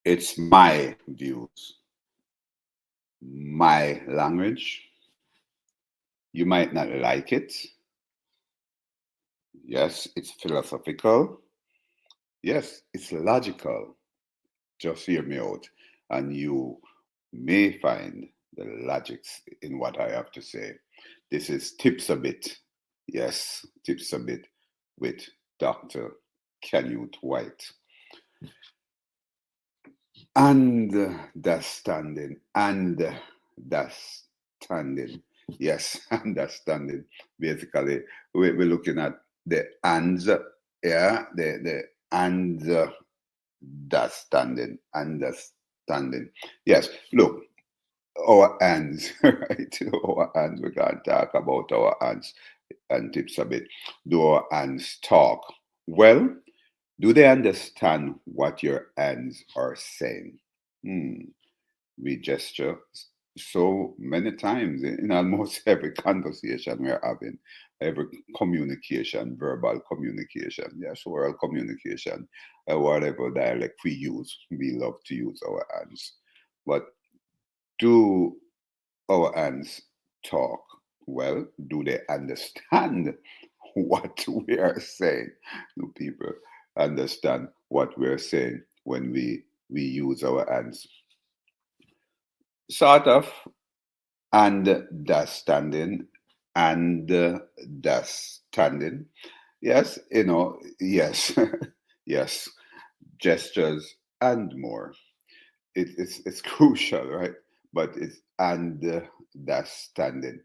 It's my views, my language. You might not like it. Yes, it's philosophical. Yes, it's logical. Just hear me out, and you may find the logics in what I have to say. This is Tips a Bit. Yes, Tips a Bit with Dr. Canute White. Understanding. Yes, understanding. Basically, we're looking at the ands, yeah, the understanding. Yes, look, our hands, right? Our hands, we can talk about our hands and tips a bit. Do our hands talk? Well, do they understand what your hands are saying? Hmm. We gesture so many times in almost every conversation we're having, every communication, verbal communication, yes, oral communication, whatever dialect we use, we love to use our hands. But do our hands talk? Well, do they understand what we are saying? Do people understand what we're saying when we use our hands? Sort of understanding understanding. Yes, yes, yes, gestures and more. It's crucial, right? But it's understanding,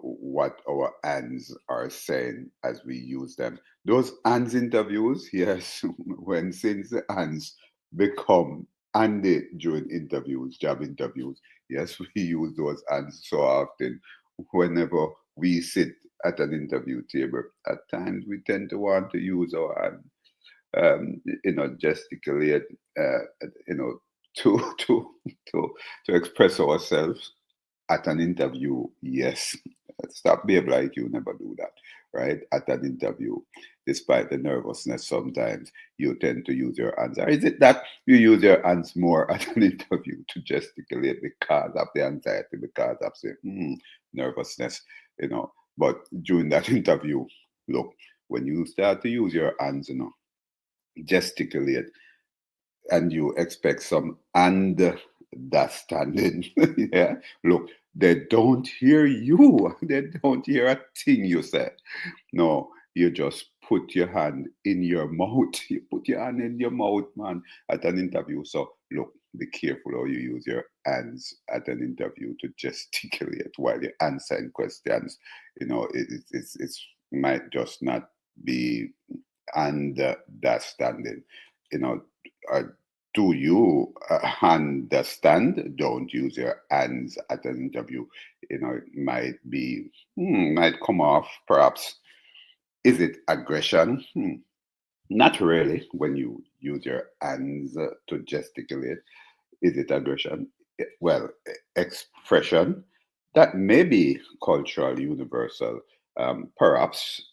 what our hands are saying as we use them. Those hands interviews, yes, when since the hands become handy during interviews, job interviews, yes, we use those hands so often whenever we sit at an interview table. At times we tend to want to use our hands, gesticulate, you know, to to to to express ourselves at an interview. Yes, stop being like you never do that, right? At an interview, despite the nervousness, sometimes you tend to use your hands. Or is it that you use your hands more at an interview to gesticulate because of the anxiety, because of the nervousness, But during that interview, look, when you start to use your hands, gesticulate, and you expect some understanding. Yeah, look, they don't hear you. They don't hear a thing you say. No, you just put your hand in your mouth. You put your hand in your mouth, man, at an interview. So look, be careful how you use your hands at an interview to gesticulate while you're answering questions. It's might just not be understanding. You know, uh, do you understand? Don't use your hands at an interview. It might come off perhaps. Is it aggression? Not really when you use your hands to gesticulate. Is it aggression? Well, expression that may be cultural, universal. Perhaps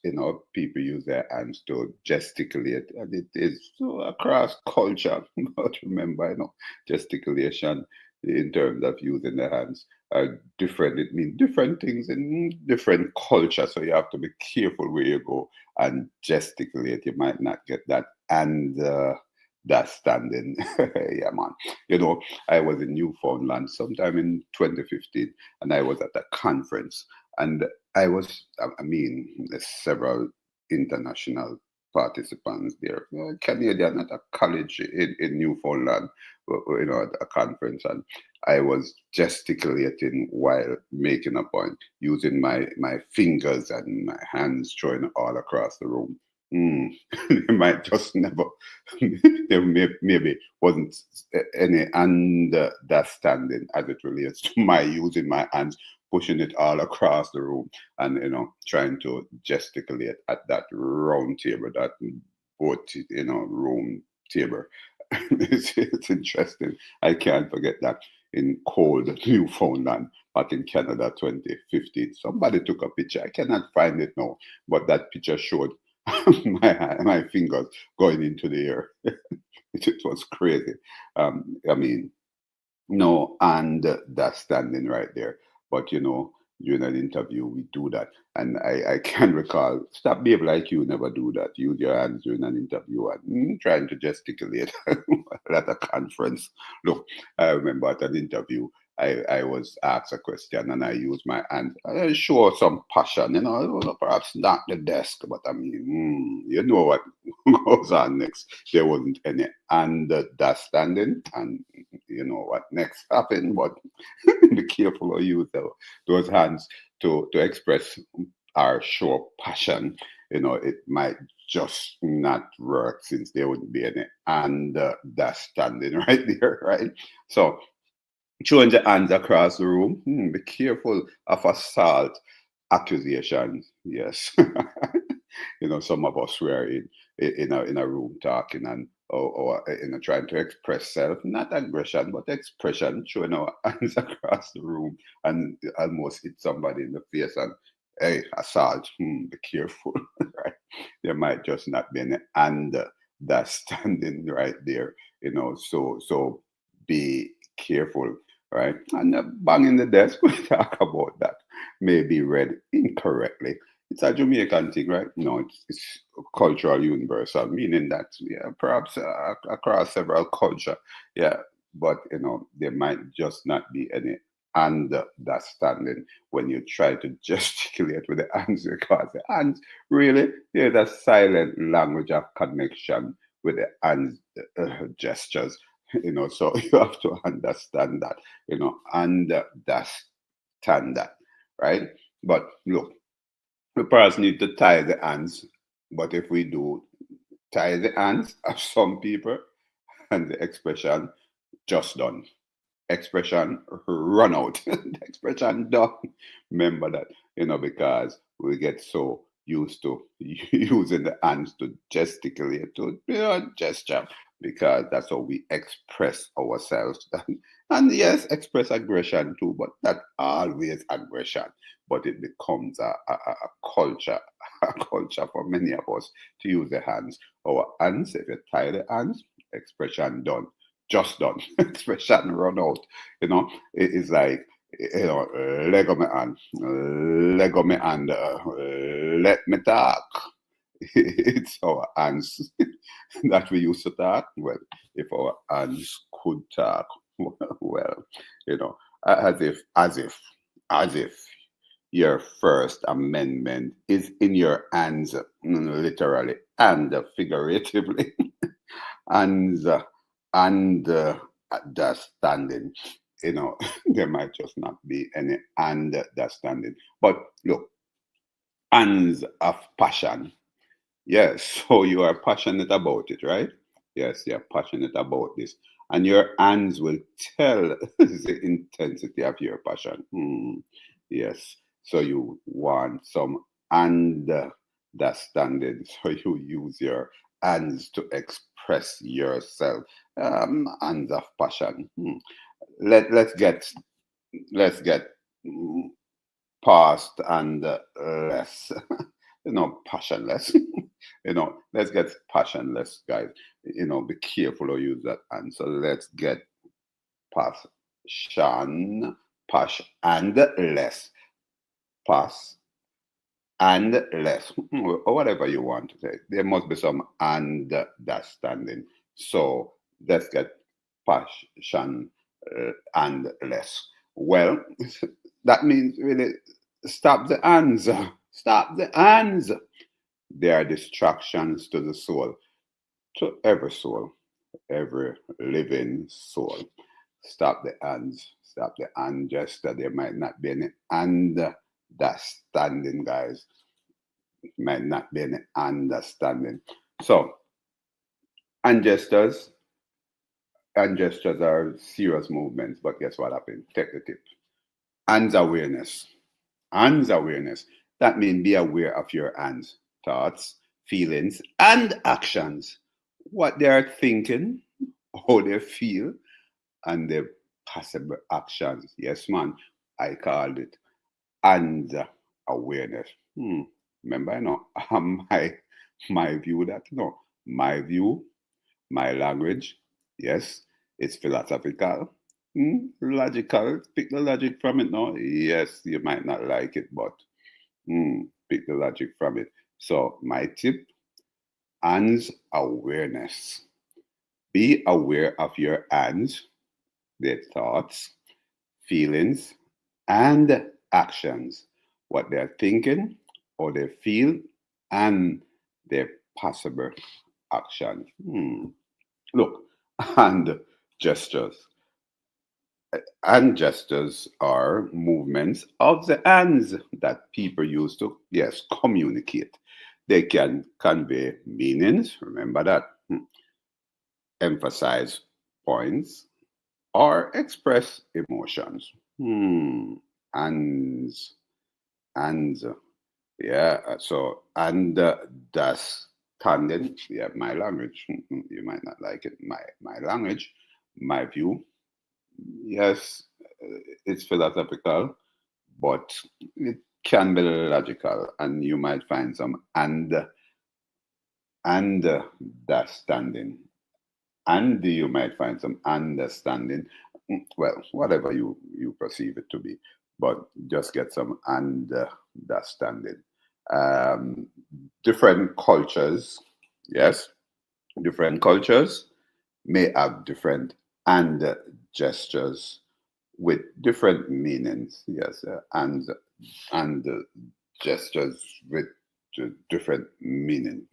people use their hands to gesticulate, and it is so across culture. But remember, gesticulation in terms of using the hands are different. It means different things in different cultures. So you have to be careful where you go and gesticulate. You might not get that and. That standing, yeah, man. I was in Newfoundland sometime in 2015, and I was at a conference, and I mean, there's several international participants there, Canadian at a college in Newfoundland, at a conference, and I was gesticulating while making a point, using my fingers and my hands throwing all across the room. They might just never, there maybe wasn't any understanding as it relates to my using my hands, pushing it all across the room, and trying to gesticulate at that round table, that boat, room table. It's interesting. I can't forget that in cold Newfoundland, back in Canada 2015. Somebody took a picture. I cannot find it now, but that picture showed my fingers going into the air. It was crazy. I mean, no, and that's standing right there. But during an interview, we do that. And I can recall, stop behave like you never do that. Use your hands during an interview and trying to gesticulate at a conference. Look, I remember at an interview, I was asked a question and I used my hand. I show some passion, perhaps not the desk, but I mean, you know what goes on next. There wasn't any. And that's standing. And you know what next happened, but be careful or use those hands to express or show passion. It might just not work since there wouldn't be any, and that's standing right there, right? So throwing the hands across the room, be careful of assault accusations. Yes. Some of us were in a room talking and or trying to express self, not aggression, but expression, showing our hands across the room and almost hit somebody in the face and hey, assault, be careful, right? There might just not be any and that's standing right there, so be careful, right? And banging the desk, we talk about that, may be read incorrectly. It's a Jamaican thing, right? No, it's cultural universal, meaning that perhaps across several culture, yeah, but there might just not be any understanding when you try to gesticulate with the hands because the hands really there's a silent language of connection with the hands gestures. So you have to understand that, understand that, right? But look, we perhaps need to tie the hands. But if we do tie the hands of some people and the expression just done, expression run out, the expression done. Remember that, because we get so used to using the hands to gesticulate, to gesture, because that's how we express ourselves. And yes, express aggression too, but not always aggression. But it becomes a culture, a culture for many of us to use the hands. Our hands, if you tie the hands, expression done, just done. Expression run out. It is like, leg of my hand, let me talk. It's our hands that we used to talk. Well, if our hands could talk, well, as if your First Amendment is in your hands, literally and figuratively, and understanding. There might just not be any understanding. But look, hands of passion. Yes, so you are passionate about it, right? Yes, you're passionate about this. And your hands will tell the intensity of your passion. Yes, so you want some understanding. So you use your hands to express yourself. Hands of passion. Let's get mm, past and less, passionless. Let's get passionless, guys. Be careful or use that. And so let's get pash and less, pass and less, or whatever you want to say. There must be some understanding. So let's get passion and less. Well, that means really stop the hands. Stop the hands. They are distractions to the soul, to every living soul. Stop the hands. Stop the hand gesture. There might not be any understanding, guys. Might not be any understanding. So, hand gestures are serious movements, but guess what happened? Take the tip. Hands awareness. Hands awareness. That means be aware of your hands, thoughts, feelings, and actions. What they are thinking, how they feel, and their possible actions. Yes, man. I called it hands awareness. Remember, my my view that, no, my view, my language, yes, it's philosophical, logical, pick the logic from it, no, yes, you might not like it, but pick the logic from it. So my tip, hands awareness. Be aware of your hands, their thoughts, feelings, and actions, what they're thinking or they feel, and their possible actions. Look, and gestures. And gestures are movements of the hands that people use to, yes, communicate. They can convey meanings, remember that, emphasize points, or express emotions. Hands, hands. Yeah, that's tandem. Yeah, my language. You might not like it. My language, my view. Yes, it's philosophical, but it can be logical, and you might find some understanding, and you might find some understanding. Well, whatever you perceive it to be, but just get some understanding. Um, Different cultures, yes, different cultures may have different and gestures with different meanings. Yes, and gestures with different meaning.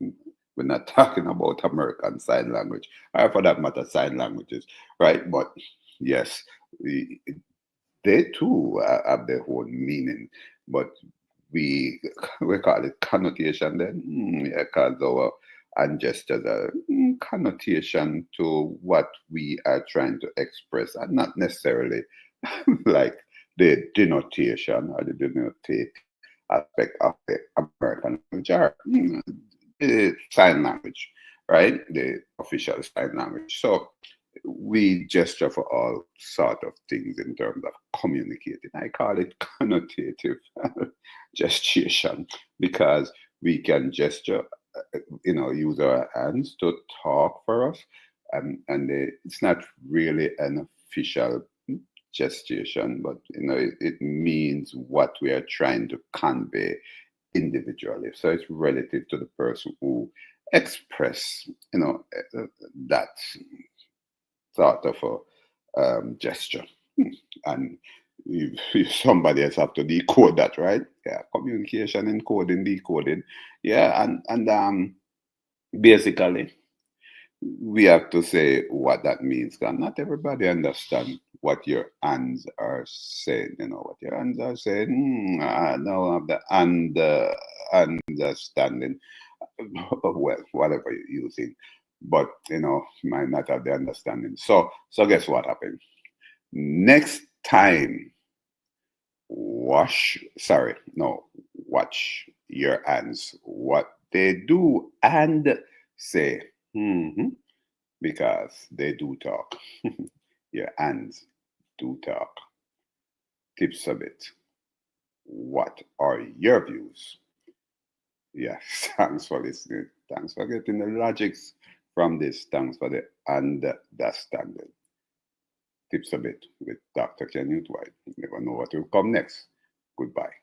We're not talking about American Sign Language, or for that matter, sign languages, right? But yes, they too have their own meaning, but we we call it connotation then, yeah, because our and gestures are connotation to what we are trying to express, and not necessarily like the denotation or the denotative aspect of the American language or the sign language, right? The official sign language. So we gesture for all sort of things in terms of communicating. I call it connotative gesturation because we can gesture, use our hands to talk for us, and it's not really an official gestation, but it means what we are trying to convey individually. So it's relative to the person who express, that sort of a gesture. And if somebody else have to decode that, right? Yeah, communication, encoding, decoding. Yeah, and basically we have to say what that means. Because not everybody understand what your hands are saying. What your hands are saying. I don't have the understanding. Well, whatever you're using, but might not have the understanding. So guess what happened? Next time, watch your hands, what they do, and say, because they do talk. Your hands do talk. TipsAbit. What are your views? Yes, thanks for listening. Thanks for getting the logics from this. Thanks for the understanding. TipsAbit with Dr. Ken White. You never know what will come next. Goodbye.